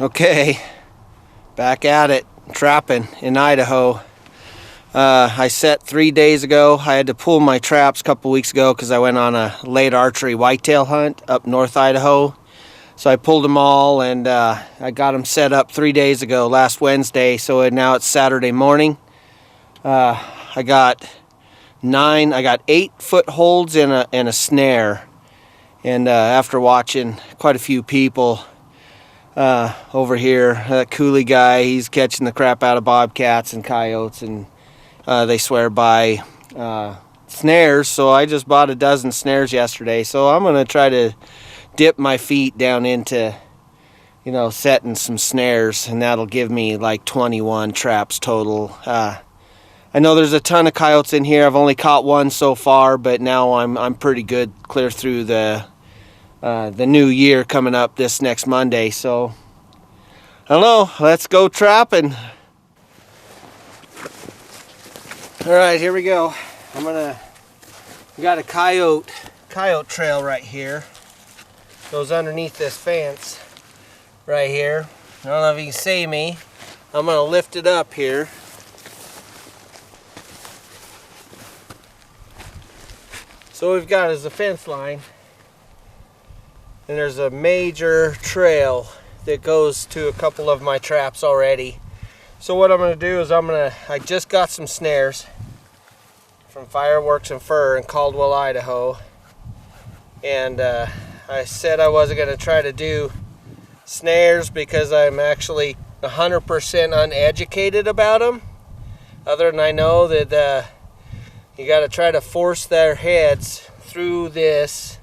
Okay, back at it, trapping in Idaho. I set 3 days ago. I had to pull my traps a couple weeks ago because I went on a late archery whitetail hunt up North Idaho. So I pulled them all, and I got them set up 3 days ago, last Wednesday. So now it's Saturday morning. I got 8 footholds and a snare. And after watching quite a few people over here, that Cooley guy, he's catching the crap out of bobcats and coyotes, and they swear by snares. So I just bought a dozen snares yesterday. So I'm gonna try to dip my feet down into, setting some snares, and that'll give me like 21 traps total. I know there's a ton of coyotes in here. I've only caught one so far, but now I'm pretty good clear through the new year coming up this next Monday. So I don't know, let's go trapping. All right, here we go. We got a coyote trail right here. Goes underneath this fence right here. I don't know if you can see me. I'm gonna lift it up here. So what we've got is a fence line, and there's a major trail that goes to a couple of my traps already. So what I'm going to do is I just got some snares from Fireworks and Fur in Caldwell, Idaho, and I said I wasn't going to try to do snares because I'm actually 100% uneducated about them, other than I know that you got to try to force their heads through this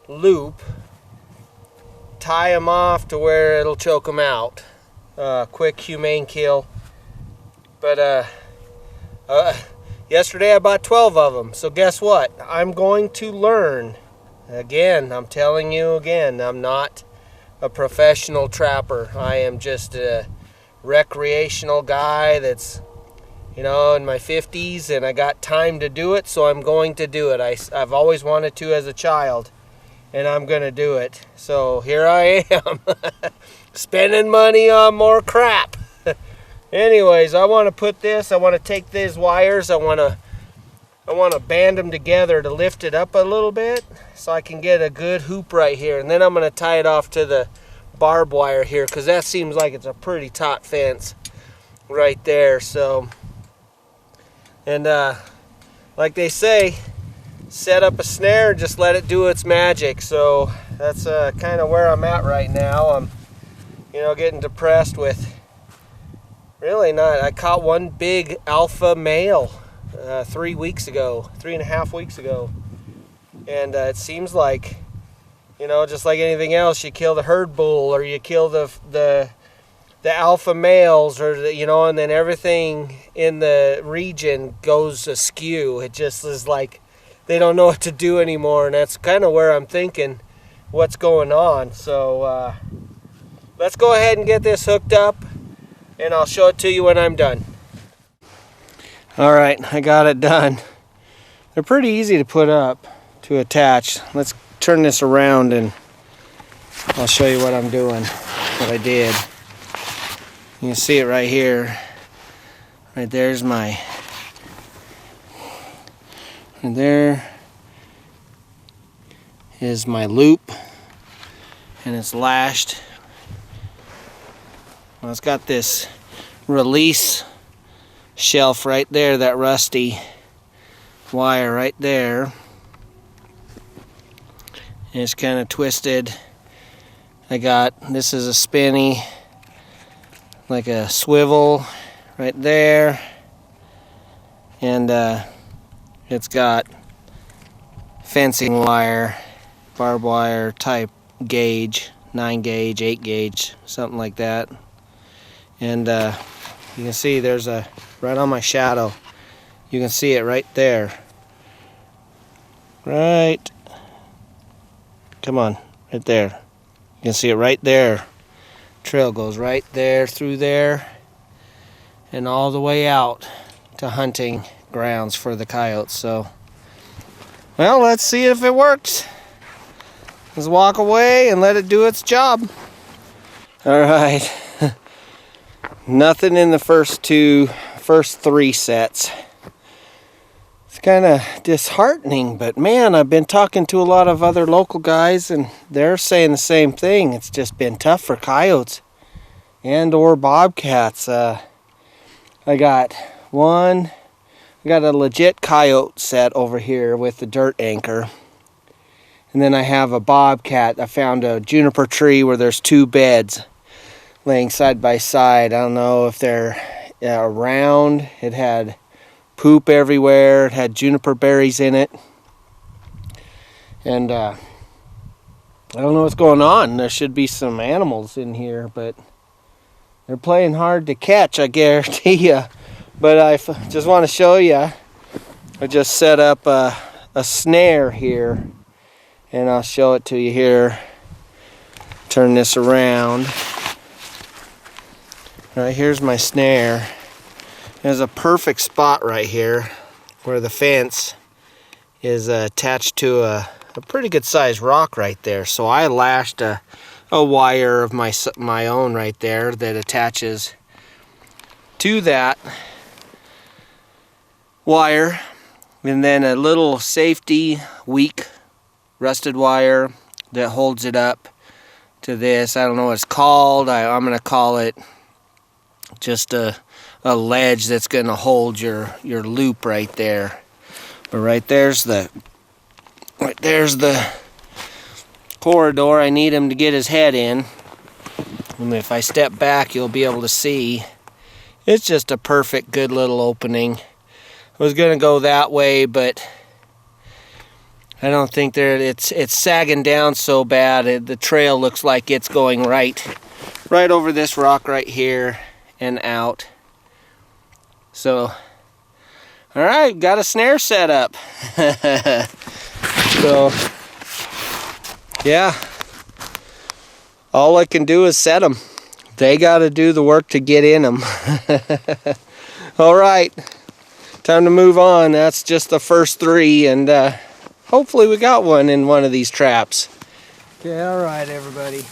loop, tie them off to where it'll choke them out. Quick, humane kill. But yesterday I bought 12 of them. So guess what? I'm going to learn. Again, I'm telling you again, I'm not a professional trapper. I am just a recreational guy that's in my 50s, and I got time to do it, so I'm going to do it. I've always wanted to as a child, and I'm going to do it. So here I am, spending money on more crap. Anyways, I want to take these wires, I want to band them together to lift it up a little bit so I can get a good hoop right here. And then I'm going to tie it off to the barbed wire here, because that seems like it's a pretty taut fence right there. So, and like they say, set up a snare, just let it do its magic. So that's kind of where I'm at right now. I'm getting depressed with I caught one big alpha male 3 weeks ago, 3.5 weeks ago, and it seems like just like anything else, you kill the herd bull or you kill the alpha males, or and then everything in the region goes askew. It just is like they don't know what to do anymore, and that's kind of where I'm thinking what's going on. So let's go ahead and get this hooked up, and I'll show it to you when I'm done. All right, I got it done. They're pretty easy to put up, to attach. Let's turn this around and I'll show you what I'm doing, what I did. You can see it right here. Right there's and there is my loop, and it's lashed. Well, it's got this release shelf right there, that rusty wire right there. And it's kind of twisted. This is a spinny, like a swivel right there, and it's got fencing wire, barbed wire type gauge, 9 gauge, 8 gauge, something like that. And you can see there's right on my shadow, you can see it right there. Right there. You can see it right there. Trail goes right there, through there, and all the way out to hunting grounds for the coyotes. So, well, let's see if it works. Let's walk away and let it do its job. All right. Nothing in the first three sets. It's kind of disheartening, but man, I've been talking to a lot of other local guys and they're saying the same thing. It's just been tough for coyotes and or bobcats. I got a legit coyote set over here with the dirt anchor. And then I have a bobcat. I found a juniper tree where there's two beds laying side by side. I don't know if they're around. It had poop everywhere. It had juniper berries in it. And I don't know what's going on. There should be some animals in here, but they're playing hard to catch, I guarantee you. But I just want to show you. I just set up a snare here. And I'll show it to you here. Turn this around. Right, here's my snare. There's a perfect spot right here where the fence is attached to a pretty good sized rock right there. So I lashed a wire of my own right there that attaches to that wire, and then a little safety weak rusted wire that holds it up to this. I don't know what it's called. I'm going to call it just a ledge that's going to hold your loop right there. But right there's the corridor. I need him to get his head in. And if I step back, you'll be able to see. It's just a perfect, good little opening. I was going to go that way, but I don't think it's sagging down so bad. The trail looks like it's going right over this rock right here and out. So, all right, got a snare set up. So, yeah, all I can do is set them. They got to do the work to get in them. All right, time to move on. That's just the first three, and hopefully we got one in one of these traps. Okay, all right, everybody.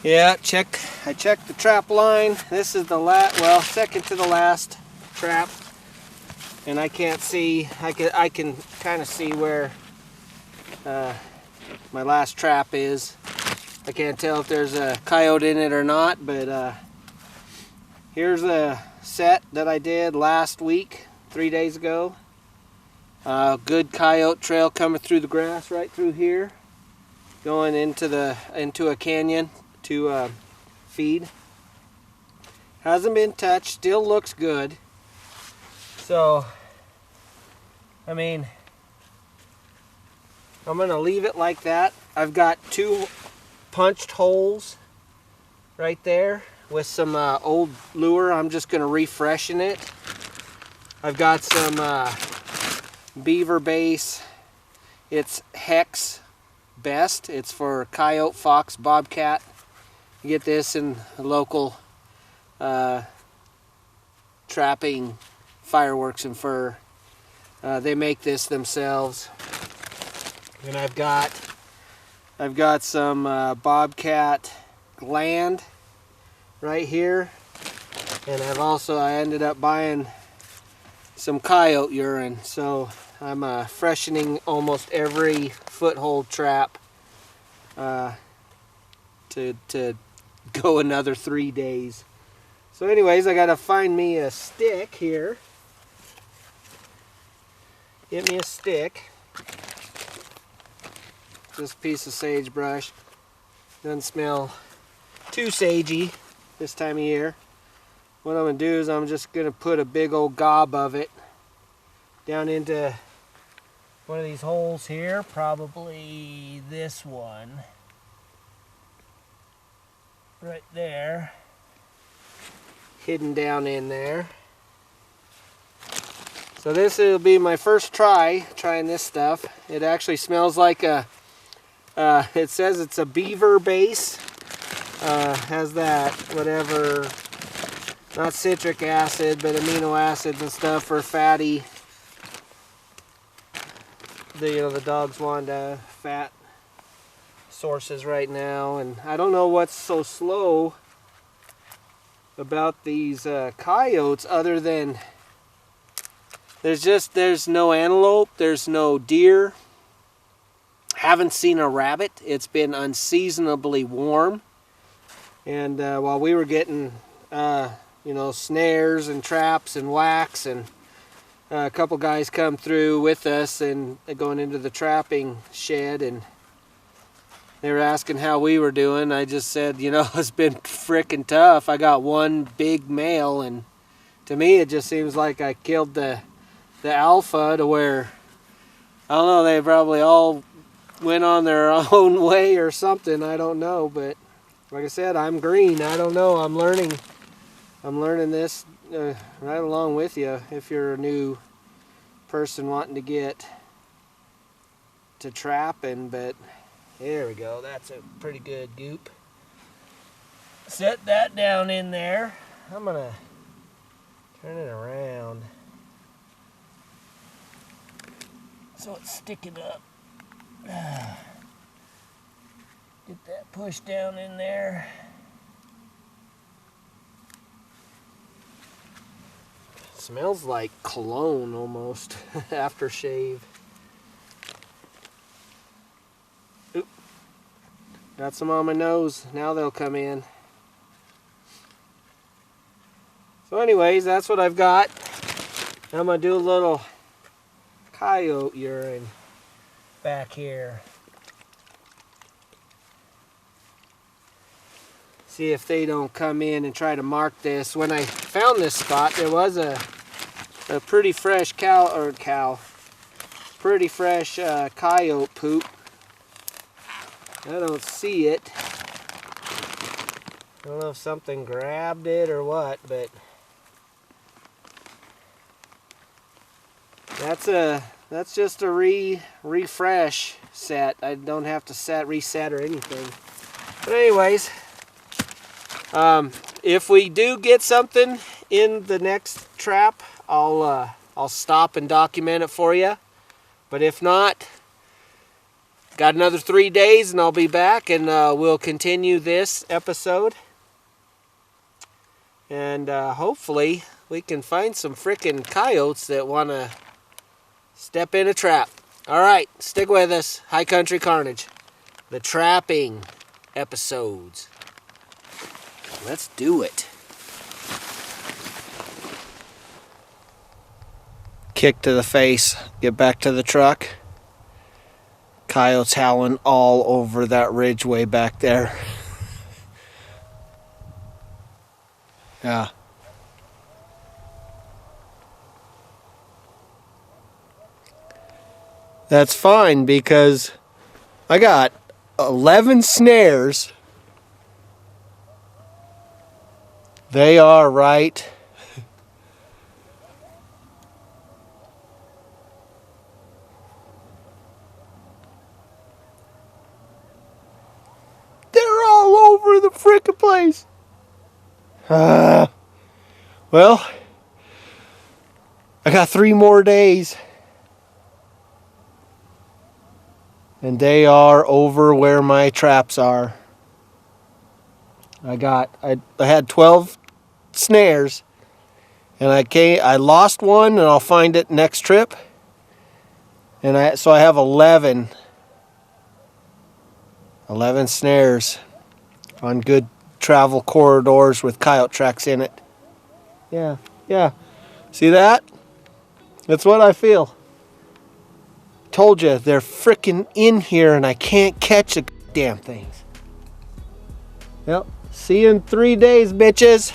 Yeah, I checked the trap line. This is the second to the last trap, and I can't see. I can kind of see where my last trap is. I can't tell if there's a coyote in it or not, but here's a set that I did last week, 3 days ago. Good coyote trail coming through the grass right through here, going into a canyon to feed. Hasn't been touched, still looks good. So, I mean, I'm gonna leave it like that. I've got 2 punched holes right there with some old lure. I'm just gonna refreshen it. I've got some beaver base. It's Hex Best. It's for coyote, fox, bobcat. You get this in a local trapping, fireworks and fur. They make this themselves. And I've got some bobcat gland right here, and I ended up buying some coyote urine. So I'm freshening almost every foothold trap to go another 3 days. So anyways, I gotta find me a stick here. Get me a stick. This piece of sagebrush. Doesn't smell too sagey this time of year. What I'm gonna do is I'm just gonna put a big old gob of it down into one of these holes here, probably this one. Right there. Hidden down in there. So this will be my first trying this stuff. It actually smells like it says it's a beaver base. Has that whatever, not citric acid, but amino acids and stuff for fatty. The dogs want fat sources right now, and I don't know what's so slow about these coyotes other than there's no antelope, there's no deer. Haven't seen a rabbit. It's been unseasonably warm, and while we were getting you know, snares and traps and wax, and a couple guys come through with us and going into the trapping shed, and they were asking how we were doing. I just said, you know, it's been frickin' tough. I got one big male, and to me it just seems like I killed the alpha, to where, I don't know, they probably all went on their own way or something. I don't know, but like I said, I'm green. I don't know. I'm learning this right along with you if you're a new person wanting to get to trapping. But there we go. That's a pretty good goop. Set that down in there. I'm gonna turn it around so it's sticking up. Get that pushed down in there. Smells like cologne almost. Aftershave. Oop. Got some on my nose. Now they'll come in. So anyways, that's what I've got. I'm gonna do a little coyote urine back here. See if they don't come in and try to mark this. When I found this spot, there was a pretty fresh pretty fresh coyote poop. I don't see it. I don't know if something grabbed it or what, but that's just a refresh set. I don't have to reset or anything. But anyways, if we do get something in the next trap, I'll stop and document it for you. But if not, got another 3 days and I'll be back, and we'll continue this episode. And hopefully we can find some frickin' coyotes that want to step in a trap. Alright, stick with us. High Country Carnage. The trapping episodes. Let's do it. Kick to the face. Get back to the truck. Coyotes howling all over that ridgeway back there. Yeah. That's fine because I got 11 snares. They are right. They're all over the frickin' place. Well, I got 3 more days. And they are over where my traps are. I had 12 snares, and I lost one, and I'll find it next trip. And so I have 11 snares on good travel corridors with coyote tracks in it. Yeah. See that? That's what I feel. Told you, they're frickin' in here and I can't catch the damn things. Yep. See you in 3 days, bitches.